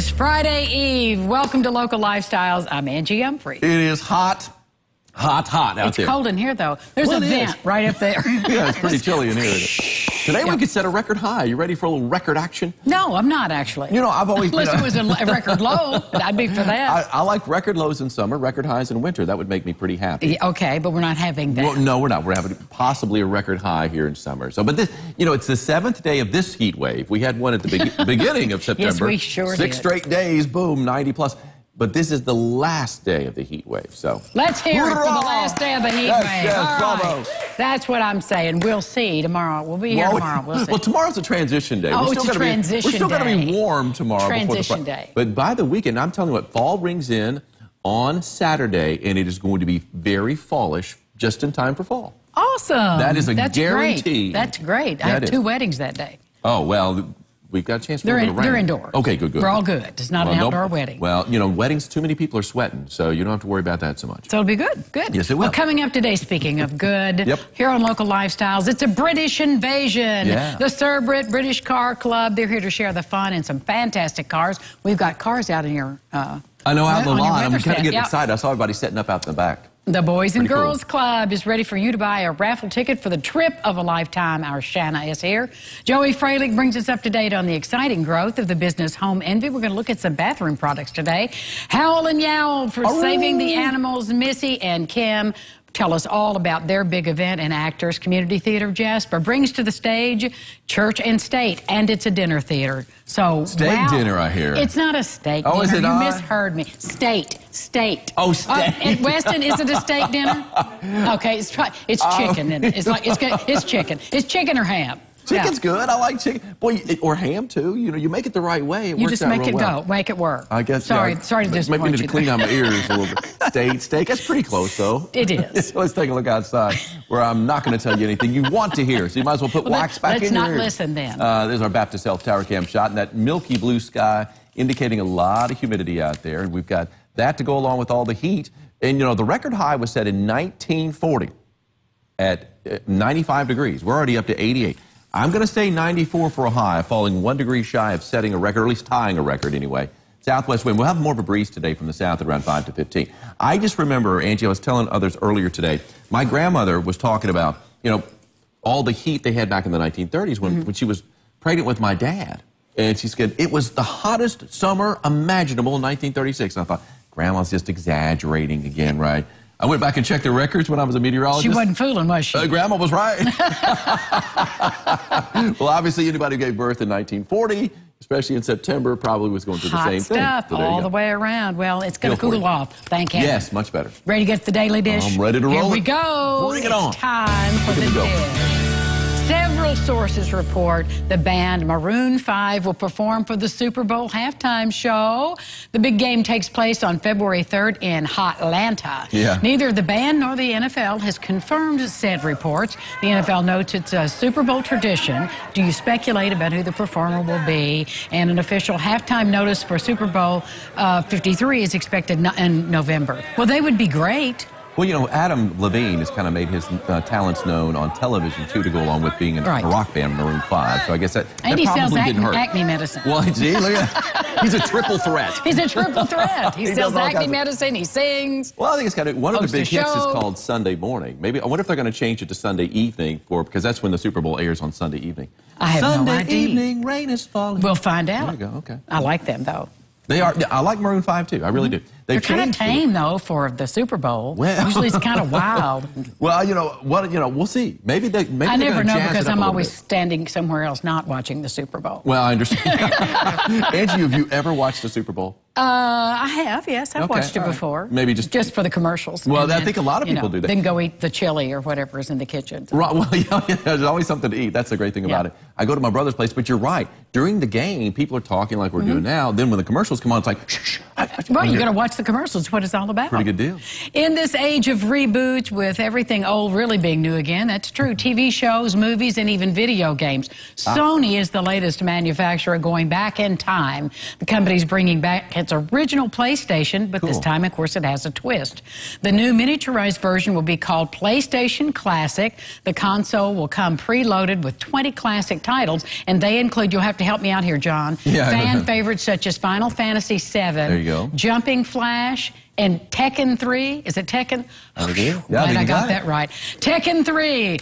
is Friday Eve. Welcome to Local Lifestyles. I'm Angie Humphrey. It is hot out there. It's cold in here, though. There's a vent right up there. Yeah, it's pretty chilly in here. Today we could set a record high. You ready for a little record action? No, I'm not actually. You know, I've always... Unless it was a record low, I'd be for that. I like record lows in summer, record highs in winter. That would make me pretty happy. Okay, but we're not having that. Well, no, we're not. We're having possibly a record high here in summer. So, but this, you know, it's the 7th day of this heat wave. We had one at the beginning of September. Yes, we sure did. 6 straight days, boom, 90 plus. But this is the last day of the heat wave, so... Let's hear it for the last day of the heat wave. Yes, all bravo. right. That's what I'm saying. We'll see tomorrow. We'll be here tomorrow. We'll see. Well, tomorrow's a transition day. Oh, it's a transition day. We're still going to be warm tomorrow. Transition day. But by the weekend, I'm telling you what, fall rings in on Saturday, and it is going to be very fallish, just in time for fall. Awesome. That is a guarantee. Great. That's great. I have 2 weddings that day. Oh, well... We've got a chance for They're indoors. Okay, good. We're all good. It's not an outdoor wedding. Well, you know, weddings, too many people are sweating, so you don't have to worry about that so much. So it'll be good. Good. Yes, it will. Well, coming up today, speaking of good, here on Local Lifestyles, it's a British invasion. Yeah. The Sir Brit British Car Club, they're here to share the fun and some fantastic cars. We've got cars out in your I know, out in the lawn. I'm kind of getting Yep. excited. I saw everybody setting up out in the back. The Boys and Pretty Girls Club is ready for you to buy a raffle ticket for the trip of a lifetime. Our Shanna is here. Joey Freilich brings us up to date on the exciting growth of the business Home Envy. We're going to look at some bathroom products today. Howl and Yowl for saving the animals. Missy and Kim tell us all about their big event, and Actors Community Theater of Jasper brings to the stage Church and State, and it's a dinner theater. So steak dinner, I hear. It's not a steak dinner. Is it You misheard me. State. Oh, steak. And Weston, is it a steak dinner? Okay, it's chicken. Isn't it? It's chicken. It's chicken or ham. Chicken's good. I like chicken. Boy, or ham, too. You know, you make it the right way. It you works just out make real it well. go. Make it work. I guess. Sorry to disappoint Maybe need to you clean there. out my ears a little bit. Steak. That's pretty close, though. It is. So let's take a look outside, where I'm not going to tell you anything you want to hear. So you might as well put wax back in your ears. Let's not listen then. There's our Baptist Health Tower Cam shot, and that milky blue sky indicating a lot of humidity out there. And we've got that to go along with all the heat. And, you know, the record high was set in 1940 at 95 degrees. We're already up to 88. I'm going to say 94 for a high, falling 1 degree shy of setting a record, or at least tying a record anyway. Southwest wind. We'll have more of a breeze today from the south at around 5 to 15. I just remember, Angie, I was telling others earlier today, my grandmother was talking about, you know, all the heat they had back in the 1930s when she was pregnant with my dad. And she said, it was the hottest summer imaginable in 1936. And I thought, Grandma's just exaggerating again, right? I went back and checked the records when I was a meteorologist. She wasn't fooling, was she? Grandma was right. Well, obviously, anybody who gave birth in 1940, especially in September, probably was going through the same thing. Hot stuff all the way around. Well, it's going to cool off. Thank you. Yes, much better. Ready to get the Daily Dish? I'm ready to roll. Here we go. Bring it on. It's time for the dish. Several sources report the band Maroon 5 will perform for the Super Bowl halftime show. The big game takes place on February 3rd in Hotlanta. Yeah. Neither the band nor the NFL has confirmed said reports. The NFL notes it's a Super Bowl tradition. Do you speculate about who the performer will be? And an official halftime notice for Super Bowl 53 is expected in November. Well, they would be great. Well, you know, Adam Levine has kind of made his talents known on television, too, to go along with being in a rock band, Maroon 5. So I guess that and he probably sells didn't hurt. acne medicine. Well, gee, look at that. He's a triple threat. He's a triple threat. He sells acne medicine. He sings. Well, I think it's kind of one of the big hits is called Sunday Morning. Maybe I wonder if they're going to change it to Sunday evening because that's when the Super Bowl airs on Sunday evening. I have no idea. Sunday evening, rain is falling. We'll find out. There you go. Okay. I like them though. They are. I like Maroon 5 too. I really do. They're kind of tame though for the Super Bowl. Well, usually it's kind of wild. Well, you know what? You know, we'll see. Maybe they. Maybe I never know because I'm always standing somewhere else, not watching the Super Bowl. Well, I understand. Angie, have you ever watched the Super Bowl? I have. Yes, I've watched it before. Maybe just for the commercials. Well, I think a lot of people do that. Then go eat the chili or whatever is in the kitchen. Right. Well, yeah, there's always something to eat. That's the great thing about it. I go to my brother's place, but you're right. During the game, people are talking like we're doing now. Then when the commercials come on, it's like, shh, Well, you got to watch the commercials. What it's all about. Pretty good deal. In this age of reboots, with everything old really being new again, that's true. TV shows, movies, and even video games. Sony is the latest manufacturer going back in time. The company's bringing back its original PlayStation, but this time, of course, it has a twist. The new miniaturized version will be called PlayStation Classic. The console will come preloaded with 20 classic titles, and they include, you'll have to help me out here, John, fan favorites such as Final Fantasy VII, there you go, Jumping Flash, and Tekken 3. Is it Tekken? Yeah, I got that right. Tekken 3.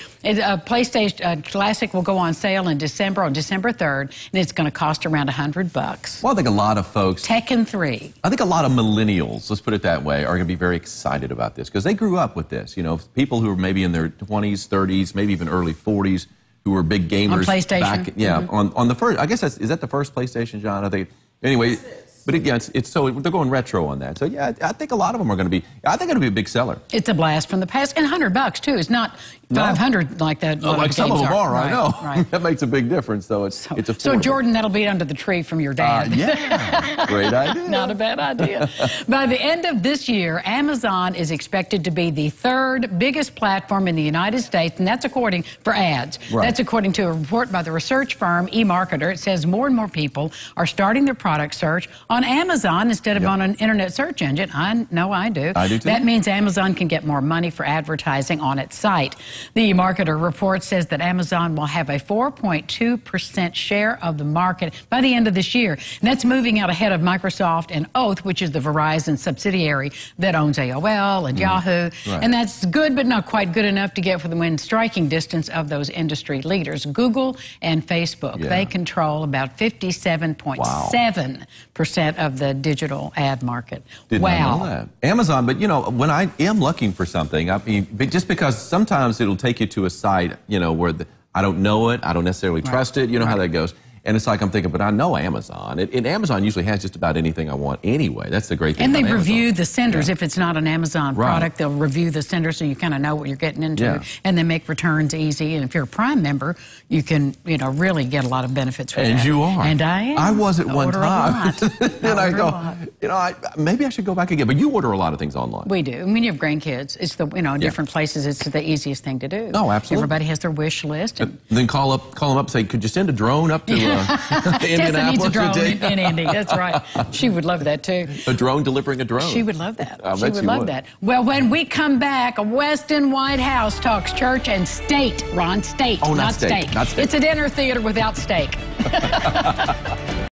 PlayStation Classic will go on sale in December, on December 3rd, and it's going to cost around $100. Well, I think a lot of folks... Tekken 3. I think a lot of millennials, let's put it that way, are going to be very excited about this because they grew up with this. You know, people who are maybe in their 20s, 30s, maybe even early 40s, who were big gamers. On PlayStation? Back, on the first, I guess is that the first PlayStation, John? I think. Anyway... But it's so they're going retro on that. So yeah, I think a lot of them are going to be. I think it'll be a big seller. It's a blast from the past, and $100 too. It's not 500 like that. Like some of them are. Right, I know. Right. That makes a big difference. So it's affordable. So Jordan, that'll be under the tree from your dad. Yeah, great idea. Not a bad idea. By the end of this year, Amazon is expected to be the third biggest platform in the United States, and that's according for ads. Right. That's according to a report by the research firm eMarketer. It says more and more people are starting their product search on Amazon instead of on an internet search engine. I know I do. I do too. That means Amazon can get more money for advertising on its site. The eMarketer report says that Amazon will have a 4.2% share of the market by the end of this year. And that's moving out ahead of Microsoft and Oath, which is the Verizon subsidiary that owns AOL and Yahoo. Right. And that's good, but not quite good enough to get within striking distance of those industry leaders. Google and Facebook, they control about 57.7% of the digital ad market. Did not know that. Amazon, but you know, when I am looking for something, I mean, just because sometimes it'll take you to a site, you know, where I don't know it, I don't necessarily trust it, you know how that goes. And it's like I'm thinking, but I know Amazon. And Amazon usually has just about anything I want anyway. That's the great thing about Amazon. And they review the senders. If it's not an Amazon product, they'll review the sender so you kind of know what you're getting into. And they make returns easy. And if you're a Prime member, you can, you know, really get a lot of benefits from that. And you are. And I am. I was at one time. And I go, you know, maybe I should go back again. But you order a lot of things online. We do. I mean, you have grandkids. It's the, you know, in different places, it's the easiest thing to do. No, absolutely. Everybody has their wish list. And then call them up and say, could you send a drone up to Tessa needs a drone in Indy. That's right. She would love that too. A drone delivering a drone. She would love that. She would love that. Well, when we come back, Westin White House talks church and state. Ron, state. Oh, not steak. Not steak. It's a dinner theater without steak.